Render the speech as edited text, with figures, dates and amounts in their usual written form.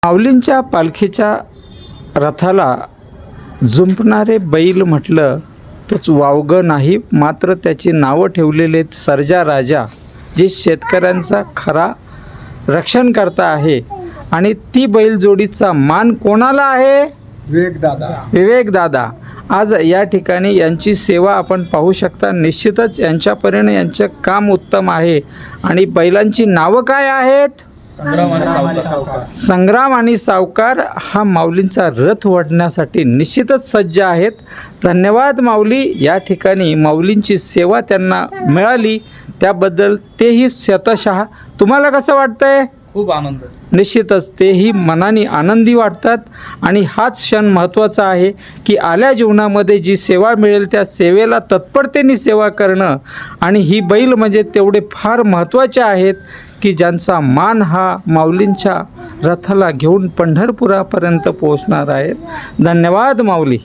माऊलींच्या पालखीच्या रथाला जुंपणारे बैल म्हटलं तोच वावगं नाही, मात्र त्याची नावं ठेवलेले सर्जा राजा, जे शेतकऱ्यांचा खरा रक्षणकर्ता आहे. आणि ती बैलजोडीचा मान कोणाला आहे? विवेकदादा. आज या ठिकाणी यांची सेवा आपण पाहू शकता. निश्चितच यांच्यापर्यंत यांचं काम उत्तम आहे. आणि बैलांची नावं काय आहेत? संग्राम आणि सावकार हा माऊलींचा रथ ओढण्यासाठी निश्चितच सज्ज आहेत. धन्यवाद माऊली. या ठिकाणी माऊलींची सेवा त्यांना मिळाली त्याबद्दल तेही स्वतःशः. तुम्हाला कसं वाटतंय? खूप आनंद. निश्चितच तेही मनाने आनंदी वाटतात. आणि हाच क्षण महत्त्वाचा आहे की आल्या जीवनामध्ये जी सेवा मिळेल त्या सेवेला तत्परतेने सेवा करणं. आणि ही बैल म्हणजे तेवढे फार महत्त्वाचे आहेत की ज्यांचा मान हा माऊलींच्या रथाला घेऊन पंढरपुरापर्यंत पोहोचणार आहे. धन्यवाद माऊली.